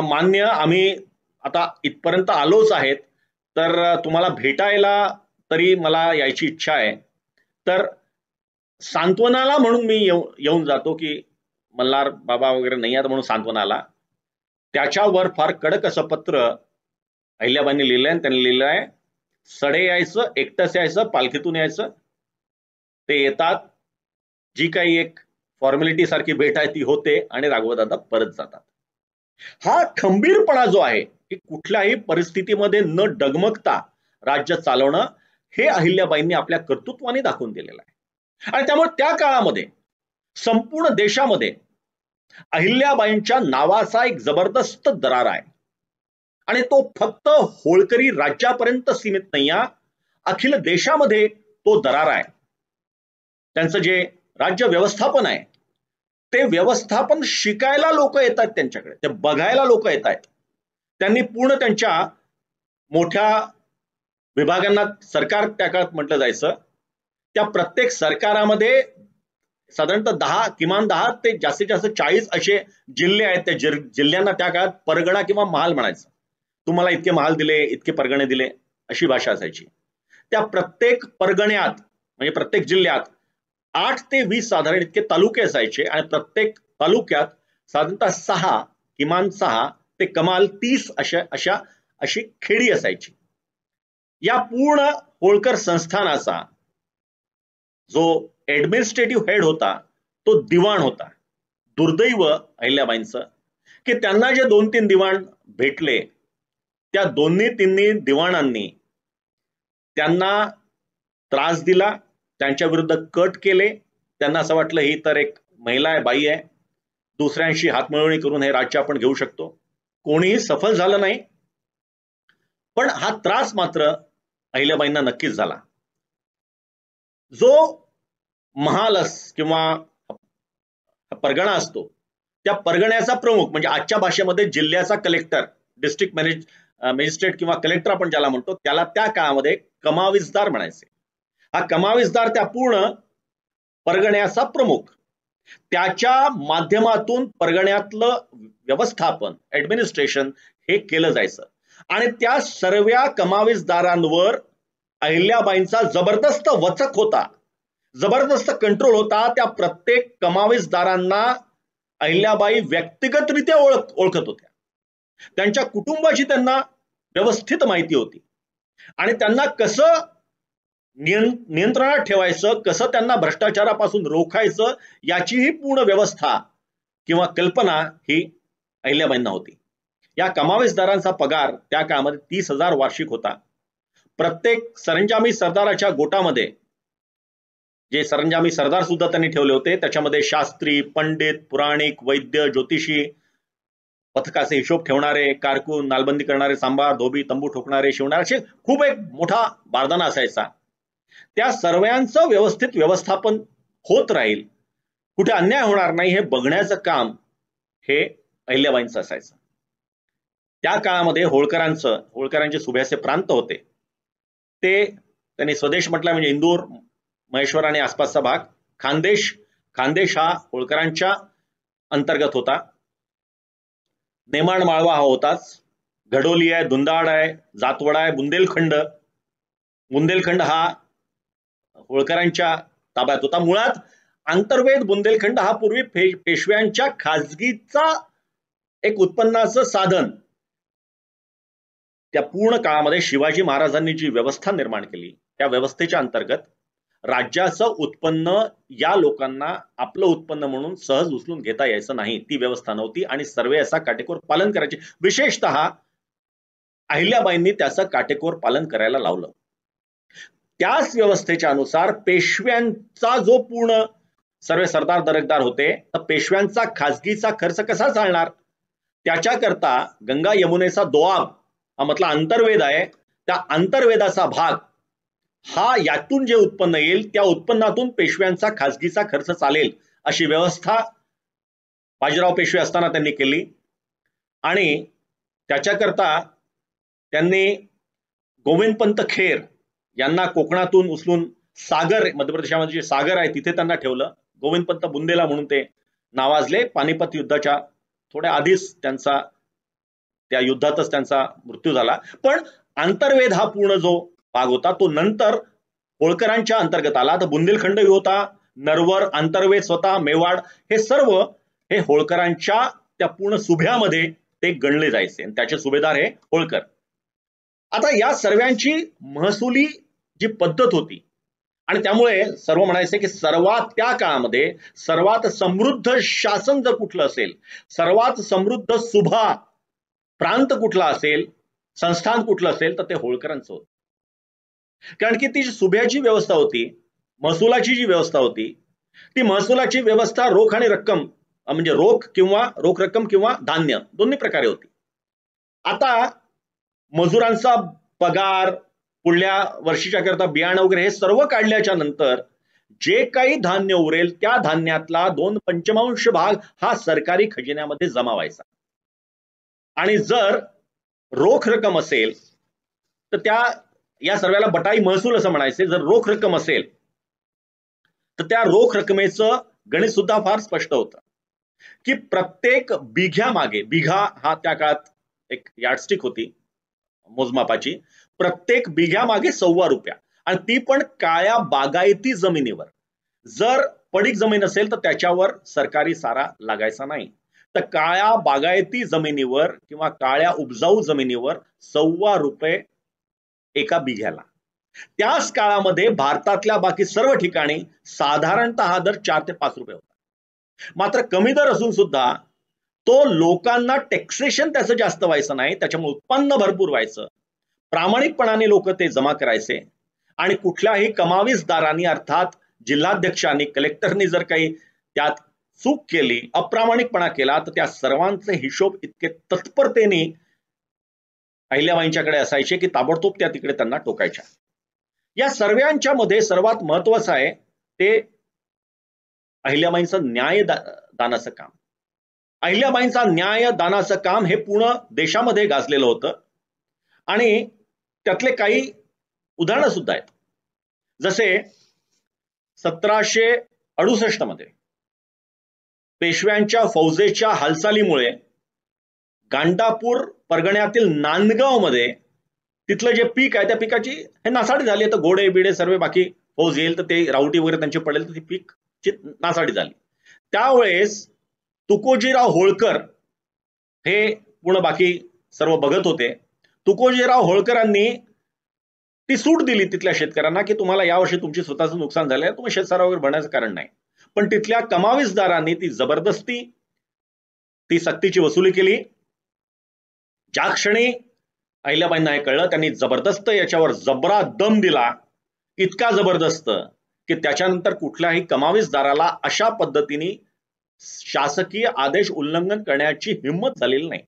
मान्य, आम्ही आता इथपर्यंत आलोच आहेत, तर तुम्हाला भेटायला तरी मला यायची इच्छा आहे. तर सांत्वनाला म्हणून मी येऊन जातो की मल्हार बाबा वगैरे नाही आहेत म्हणून सांत्वनाला. त्याच्यावर फार कडक असं पत्र अहिल्याबाईंनी लिहिलंय. त्यांनी लिहिलं आहे, सडे यायचं, एकटंच यायचं, पालखीतून यायचं. ते येतात, जी काही एक फॉर्मॅलिटी सारखी भेट आहे ती होते आणि राघोबा दादा परत जातात. हा खंबीरपणा जो आहे की कुठल्याही परिस्थितीमध्ये न डगमगता राज्य चालवणं, हे अहिल्याबाईंनी आपल्या कर्तृत्वाने दाखवून दिलेलं आहे. आणि त्यामुळे त्या काळामध्ये संपूर्ण देशामध्ये अहिल्याबाईंच्या नावाचा एक जबरदस्त दरार आहे. आणि तो फक्त होळकरी राज्यापर्यंत सीमित नाही, अखिल देशामध्ये तो दरार आहे. त्यांचं जे राज्य व्यवस्थापन आहे ते व्यवस्थापन शिकायला लोक येतात त्यांच्याकडे, ते बघायला लोक येत आहेत. त्यांनी पूर्ण त्यांच्या मोठ्या विभागांना सरकार त्या काळात म्हटलं जायचं, त्या प्रत्येक सरकारामध्ये साधारणतः किमान 10 ते जास्तीत जास्त 40 असे जिल्हे आहेत. त्या जिल्ह्यांना त्या काळात परगणा किंवा महाल म्हणायचं. तुम्हाला इतके महाल दिले, इतके परगणे दिले, अशी भाषा असायची. त्या प्रत्येक परगण्यात म्हणजे प्रत्येक जिल्ह्यात 8 ते 20 साधारण इतके तालुके असायचे आणि प्रत्येक तालुक्यात साधारणतः किमान 6 ते कमाल 30 अशी खेडी असायची. या पूर्ण होळकर संस्थानाचा जो ऍडमिनिस्ट्रेटिव्ह हेड होता तो दिवाण होता. दुर्दैव अहिल्याबाईंचं की त्यांना जे 2-3 दिवाण भेटले, त्या दोन्ही तिन्ही दिवाणांनी त्यांना त्रास दिला, त्यांच्या विरुद्ध कट केले. त्यांना असं वाटलं ही तर एक महिला आहे, बाई आहे, दुसऱ्यांशी हातमिळवणी करून हे राज्य आपण घेऊ शकतो. कोणीही सफल झालं नाही, पण हा त्रास मात्र अहिल्याबाईंना नक्कीच झाला. जो महालस किंवा परगणा असतो, त्या परगण्याचा प्रमुख म्हणजे आजच्या भाषेमध्ये जिल्ह्याचा कलेक्टर, डिस्ट्रिक्ट मॅजिस्ट्रेट किंवा कलेक्टर आपण ज्याला म्हणतो, त्याला त्या काळामध्ये कमाविसदार म्हणायचे. हा कमाविसदार त्या पूर्ण परगण्याचा प्रमुख, त्याच्या माध्यमातून परगण्यातलं व्यवस्थापन, ऍडमिनिस्ट्रेशन हे केलं जायचं. आणि त्या सर्व कमाविसदारांवर अहिल्याबाईंचा जबरदस्त वचक होता, जबरदस्त कंट्रोल होता. त्या प्रत्येक कमाविसदारांना अहिल्याबाई व्यक्तिगतरित्या ओळखत होत्या. त्यांच्या कुटुंबाची त्यांना व्यवस्थित माहिती होती आणि त्यांना कसं नियंत्रणात ठेवायचं, कसं त्यांना भ्रष्टाचारापासून रोखायचं, याचीही पूर्ण व्यवस्था किंवा कल्पना ही अहिल्याबाईंना होती. या कमाविसदारांचा पगार त्या काळामध्ये 30,000 वार्षिक होता. प्रत्येक सरंजामी सरदाराच्या गोटामध्ये जे सरंजामी सरदार सुद्धा त्यांनी ठेवले होते, त्याच्यामध्ये शास्त्री, पंडित, पुराणिक, वैद्य, ज्योतिषी, पथकाचे हिशोब ठेवणारे, कारकून, नालबंदी करणारे, सांबार, धोबी, तंबू ठोकणारे, शिवणारे, असे खूप एक मोठा बारदाना असायचा. त्या सर्वांचं व्यवस्थित व्यवस्थापन होत राहील, कुठे अन्याय होणार नाही हे बघण्याचं काम हे अहिल्याबाईंचं असायचं. त्या काळामध्ये होळकरांचे सुभ्याचे प्रांत होते, ते त्यांनी स्वदेश म्हटला म्हणजे इंदूर, महेश्वर आणि आसपासचा भाग. खानदेश हा होळकरांच्या अंतर्गत होता. नेमाण माळवा हा होताच. घडोली आहे, दुंदाड आहे, जातवडा आहे, बुंदेलखंड हा होळकरांच्या ताब्यात होता. मुळात आंतरवेद बुंदेलखंड हा पूर्वी पेशव्यांच्या खाजगीचा एक उत्पन्नाचं साधन. त्या पूर्ण काळामध्ये शिवाजी महाराजांनी जी व्यवस्था निर्माण केली, त्या व्यवस्थेच्या अंतर्गत राज्याचं उत्पन्न या लोकांना आपलं उत्पन्न म्हणून सहज उचलून घेता यायचं नाही, ती व्यवस्था नव्हती आणि सर्व याचा काटेकोर पालन करायचे. विशेषतः अहिल्याबाईंनी त्याचं काटेकोर पालन करायला लावलं. त्याच व्यवस्थेच्या अनुसार पेशव्यांचा जो पूर्ण सर्व सरदार दरकदार होते, तर पेशव्यांचा खाजगीचा खर्च कसा चालणार, त्याच्याकरता गंगा यमुनेचा दोआब हा म्हटला अंतर्वेद आहे, त्या अंतर्वेदाचा भाग हा यातून जे उत्पन्न येईल त्या उत्पन्नातून पेशव्यांचा खाजगीचा खर्च चालेल अशी व्यवस्था बाजीराव पेशवे असताना त्यांनी केली. आणि त्याच्याकरता त्यांनी गोविंदपंत खेर यांना कोकणातून उचलून सागर, मध्य प्रदेशामध्ये जे सागर आहे तिथे त्यांना ठेवलं. गोविंदपंत बुंदेला म्हणून ते नावाजले. पानिपत युद्धाच्या थोड्या आधीच त्या युद्धातच त्यांचा मृत्यू झाला. पण अंतर्वेद हा पूर्ण जो भाग होता तो नंतर होळकरांच्या अंतर्गत आला. तर बुंदेलखंड होता, नरवर, अंतर्वेद, स्वतः मेवाड, हे सर्व हे होळकरांच्या त्या पूर्ण सुभ्यामध्ये ते गणले जायचे आणि त्याचे सुभेदार हे होळकर. आता या सर्वांची महसुली जी पद्धत होती आणि त्यामुळे सर्व म्हणायचे की सर्वात त्या काळामध्ये सर्वात समृद्ध शासन जर कुठलं असेल, सर्वात समृद्ध सुभा प्रांत कुठला असेल, संस्थान कुठलं असेल, तर ते होळकरांचं होतं. कारण की ती सुभ्याची व्यवस्था होती, महसुलाची जी व्यवस्था होती, ती महसुलाची व्यवस्था रोख आणि रक्कम म्हणजे रोख रक्कम किंवा धान्य दोन्ही प्रकारे होती. आता मजुरांचा पगार, पुढल्या वर्षीच्या करता बियाणं वगैरे हे सर्व काढल्याच्या नंतर जे काही धान्य उरेल त्या धान्यातला 2/5 भाग हा सरकारी खजिन्यामध्ये जमा व्हायचा. आणि जर रोख रक्कम असेल तर या सर्वाला बटाई महसूल असं म्हणायचे. जर रोख रक्कम असेल तर त्या रोख रकमेचं गणित सुद्धा फार स्पष्ट होतं की प्रत्येक बिघ्या मागे, बिघा हा त्या काळात एक यार्डस्टिक होती मोजमापाची, प्रत्येक बिघ्या मागे ₹1.25 आणि ती पण काळ्या बागायती जमिनीवर. जर पडीक जमीन असेल तर त्याच्यावर सरकारी सारा लागायचा नाही. तर काळ्या बागायती जमिनीवर किंवा काळ्या उपजाऊ जमिनीवर ₹1.25 एका बिघ्याला. त्याच काळामध्ये भारतातल्या बाकी सर्व ठिकाणी साधारणतः हा दर ₹4 ते ₹5 होता. मात्र कमी दर असून सुद्धा तो लोकांना टॅक्सेशन त्याचं जास्त व्हायचं नाही, त्याच्यामुळे उत्पन्न भरपूर व्हायचं, प्रामाणिकपणाने लोक ते जमा करायचे आणि कुठल्याही कमावीसदारांनी अर्थात जिल्हाध्यक्षांनी कलेक्टरनी जर काही त्यात चूक केली, अप्रामाणिकपणा केला तर त्या सर्वांचे हिशोब इतके तत्परतेने अहिल्याबाईंच्याकडे असायचे की ताबडतोब त्या तिकडे त्यांना टोकायच्या. या सर्वांच्या मध्ये सर्वात महत्वाचं आहे ते अहिल्याबाईंचं न्यायदानाचं काम. अहिल्याबाईंचा न्यायदानाचं काम हे पूर्ण देशामध्ये गाजलेलं होतं आणि त्यातले काही उदाहरणं सुद्धा आहेत. जसे 1768 मध्ये पेशव्यांच्या फौजेच्या हालचालीमुळे गांडापूर परगण्यातील नांदगाव मध्ये तिथलं जे पीक आहे त्या पिकाची हे नासाडी झाली. तर घोडे बिडे सर्व बाकी फौज येईल तर ते रावटी वगैरे त्यांचे पडेल तर ती पीक नासाडी झाली. त्यावेळेस तुकोजीराव होळकर हे पूर्ण बाकी सर्व बघत होते. तुकोजीराव होळकरांनी ती सूट दिली तिथल्या शेतकऱ्यांना की तुम्हाला यावर्षी तुमची स्वतःचं नुकसान झालंय, तुम्ही शेतसारा वगैरे भरण्याचं कारण नाही. पण तिथल्या कमावीसदारांनी ती जबरदस्ती ती सक्तीची वसुली केली. ज्या क्षणी अहिल्याबाईंना हे कळलं त्यांनी जबरदस्त याच्यावर जबरा दम दिला, इतका जबरदस्त की त्याच्यानंतर कुठल्याही कमावीसदाराला अशा पद्धतीने शासकीय आदेश उल्लंघन करण्याची हिंमत झालेली नाही.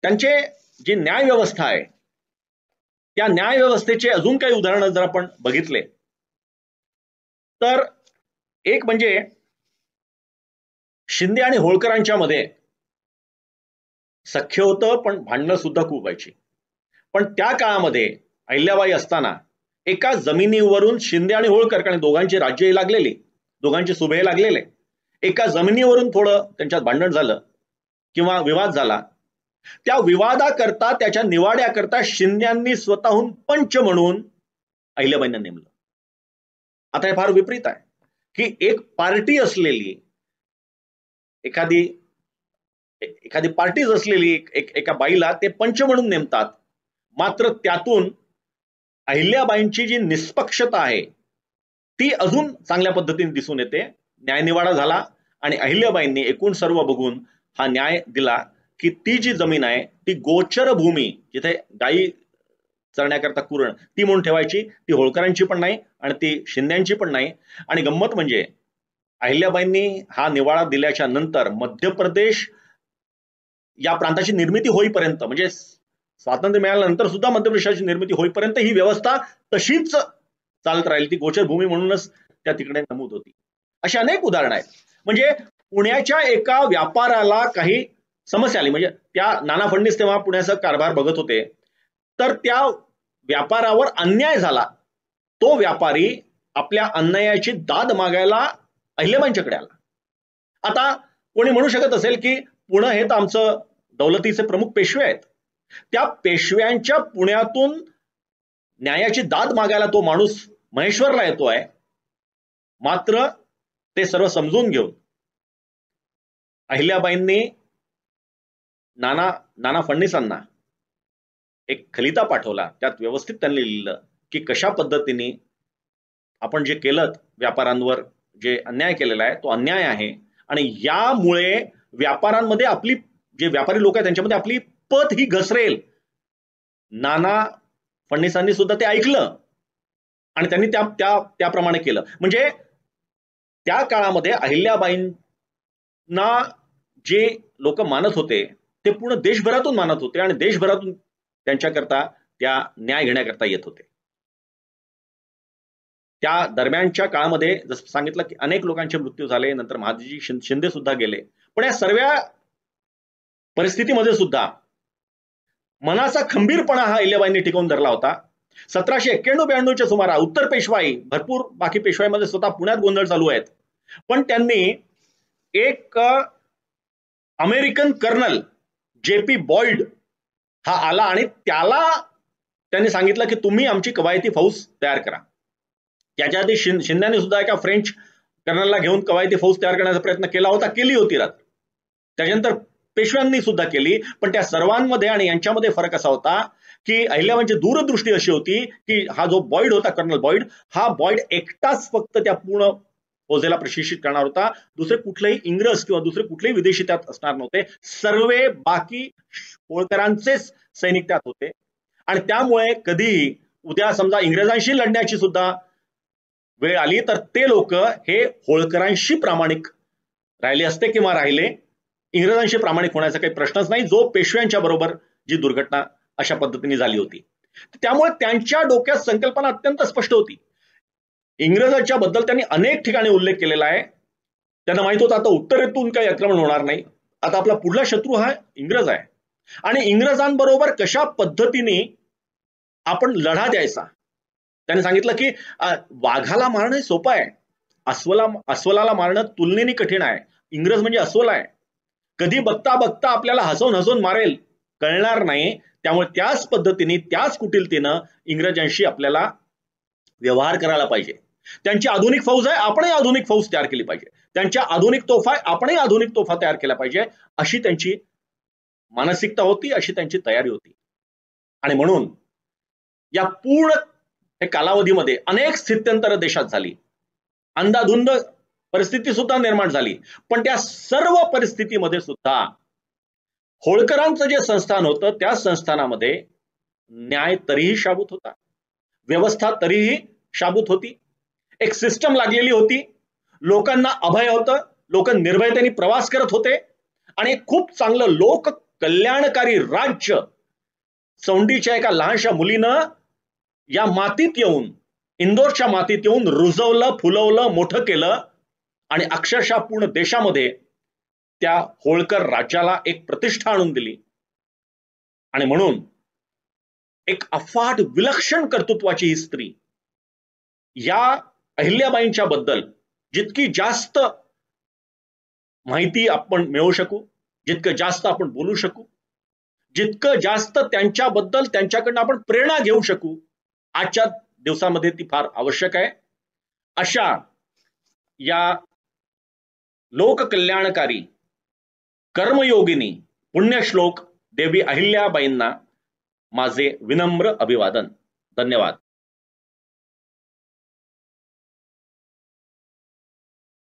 त्यांचे जी न्याय व्यवस्था आहे त्या न्याय व्यवस्थेचे अजून काही उदाहरणं जर आपण बघितले तर एक म्हणजे शिंदे आणि होळकरांच्या मध्ये सख्य होतं पण भांडणं सुद्धा खूप व्हायची. पण त्या काळामध्ये अहिल्याबाई असताना एका जमिनीवरून शिंदे आणि होळकर, कारण दोघांची राज्य लागलेली, दोघांचे सुभे लागलेले, एका जमिनीवरून थोडं त्यांच्यात भांडण झालं किंवा विवाद झाला. त्या विवादाकरता त्याच्या निवाड्याकरता शिंद्यांनी स्वतःहून पंच म्हणून अहिल्याबाईंना नेमलं. आता हे फार विपरीत आहे की एक पार्टी असलेली एखादी पार्टीज असलेली एका बाईला ते पंच म्हणून नेमतात, मात्र त्यातून अहिल्याबाईंची जी निष्पक्षता आहे ती अजून चांगल्या पद्धतीने दिसून येते. न्यायनिवाडा झाला आणि अहिल्याबाईंनी एकूण सर्व बघून हा न्याय दिला की ती जी जमीन आहे ती गोचर भूमी, जिथे गायी चरण्याकरता कुरण, ती म्हणून ठेवायची. ती होळकरांची पण नाही आणि ती शिंद्यांची पण नाही. आणि गंमत म्हणजे अहिल्याबाईंनी हा निवाडा दिल्याच्या नंतर मध्य प्रदेश या प्रांताची निर्मिती होईपर्यंत, म्हणजे स्वातंत्र्य मिळाल्यानंतर सुद्धा मध्य प्रदेशाची निर्मिती होईपर्यंत ही व्यवस्था तशीच चालत राहील. ती गोचर भूमी म्हणूनच त्या तिकडे नमूद होती. अशी अनेक उदाहरणं आहेत. म्हणजे पुण्याच्या एका व्यापाराला काही समस्या आली, म्हणजे त्या नाना फडणवीस तेव्हा पुण्याचा कारभार बघत होते, तर त्या व्यापारावर अन्याय झाला. तो व्यापारी आपल्या अन्यायाची दाद मागायला अहिल्याबाईंच्याकडे आला. आता कोणी म्हणू शकत असेल की पुणे हे तर आमचं दौलतीचे प्रमुख पेशवे आहेत, त्या पेशव्यांच्या पुण्यातून न्यायाची दाद मागायला तो माणूस महेश्वरला येतोय. मात्र ते सर्व समजून घेऊन अहिल्याबाईंनी नाना फडणवीसांना एक खलिता पाठवला. त्यात व्यवस्थित त्यांनी लिहिलं की कशा पद्धतीने आपण जे केलं व्यापाऱ्यांवर, जे अन्याय केलेला आहे तो अन्याय आहे आणि यामुळे व्यापाऱ्यांमध्ये आपली, जे व्यापारी लोक आहेत त्यांच्यामध्ये आपली पत ही घसरेल. नाना फडणवीसांनी सुद्धा ते ऐकलं आणि त्यांनी त्याप्रमाणे केलं. म्हणजे त्या काळामध्ये अहिल्याबाईंना जे लोक मानत होते ते पूर्ण देशभरातून मानत होते आणि देशभरातून त्यांच्याकरता त्या न्याय घेण्याकरता येत होते. त्या दरम्यानच्या काळामध्ये जसं सांगितलं की अनेक लोकांचे मृत्यू झाले, नंतर महादजी शिंदे सुद्धा गेले. पण या सर्व परिस्थितीमध्ये सुद्धा मनाचा खंबीरपणा हा अहिल्याबाईंनी टिकवून धरला होता. 1791-92च्या सुमारा उत्तर पेशवाई, भरपूर बाकी पेशवाईमध्ये स्वतः पुण्यात गोंधळ चालू आहेत, पण त्यांनी एक अमेरिकन कर्नल JP बॉइड हा आला आणि त्याला त्यांनी सांगितलं की तुम्ही आमची कवायती फौज तयार करा. त्याच्या आधी शिंद्यांनी सुद्धा एका फ्रेंच कर्नलला घेऊन कवायती फौज तयार करण्याचा प्रयत्न केला होता, केली होती रात्र. त्याच्यानंतर पेशव्यांनी सुद्धा केली. पण त्या सर्वांमध्ये आणि यांच्यामध्ये फरक असा होता की अहिल्याबाईंची दूरदृष्टी अशी होती की हा जो बॉइड होता, कर्नल बॉइड, हा बॉइड एकटाच फक्त त्या पूर्ण फौजेला प्रशिक्षित करणार होता. दुसरे कुठलेही इंग्रज किंवा दुसरे कुठलेही विदेशी त्यात असणार नव्हते. सर्व बाकी होळकरांचेच सैनिक त्यात होते. आणि त्यामुळे कधी उद्या समजा इंग्रजांशी लढण्याची सुद्धा वेळ आली तर ते लोक हे होळकरांशी प्रामाणिक राहिले असते किंवा राहिले. इंग्रजांशी प्रामाणिक होण्याचा काही प्रश्नच नाही, जो पेशव्यांच्या बरोबर जी दुर्घटना अशा पद्धतीने झाली होती. त्यामुळे त्यांच्या डोक्यात संकल्पना अत्यंत स्पष्ट होती. इंग्रजांच्या बद्दल त्यांनी अनेक ठिकाणी उल्लेख केलेला आहे. त्यांना माहित होतं आता उत्तरेतून काही आक्रमण होणार नाही, आता आपला पुढला शत्रू हा इंग्रज आहे आणि इंग्रजांबरोबर कशा पद्धतीने आपण लढा द्यायचा. त्यांनी सांगितलं की वाघाला मारणं सोपं आहे, अस्वलाला मारणं तुलनेने कठीण आहे. इंग्रज म्हणजे अस्वल आहे, कधी बघता बघता आपल्याला हसवून हसवून मारेल, कळणार नाही. त्यामुळे त्याच पद्धतीने त्याच कुटिलतेनं इंग्रजांशी आपल्याला व्यवहार करायला पाहिजे. त्यांची आधुनिक फौज आहे, आपणही आधुनिक फौज तयार केली पाहिजे. त्यांच्या आधुनिक तोफा आहे, आपणही आधुनिक तोफा तयार केल्या पाहिजे, अशी त्यांची मानसिकता होती, अशी त्यांची तयारी होती. आणि म्हणून या पूर्ण कालावधीमध्ये अनेक स्थित्यंतर देशात झाली, अंधाधुंद परिस्थिती सुद्धा निर्माण झाली. पण त्या सर्व परिस्थितीमध्ये सुद्धा होळकरांचं जे संस्थान होतं त्या संस्थानामध्ये न्याय तरीही शाबूत होता, व्यवस्था तरीही शाबूत होती, एक सिस्टम लागलेली होती, लोकांना अभय होतं, लोक निर्भयतेने प्रवास करत होते आणि खूप चांगलं लोक कल्याणकारी राज्य चौंडीच्या एका लहानशा मुलीनं या मातीत येऊन, इंदोरच्या मातीत येऊन रुजवलं, फुलवलं, मोठं केलं आणि अक्षरशः पूर्ण देशामध्ये त्या होळकर राज्याला एक प्रतिष्ठा आणून दिली. आणि म्हणून एक अफाट विलक्षण कर्तृत्वाची ही स्त्री, या अहिल्याबाईंच्या बद्दल जितकी जास्त माहिती आपण मिळवू शकू, जितकं जास्त आपण बोलू शकू, जितकं जास्त त्यांच्याबद्दल त्यांच्याकडनं आपण प्रेरणा घेऊ शकू, आजच्या दिवसामध्ये ती फार आवश्यक आहे. अशा या लोककल्याणकारी कर्मयोगिनी पुण्यश्लोक देवी अहिल्याबाईंना माझे विनम्र अभिवादन. धन्यवाद.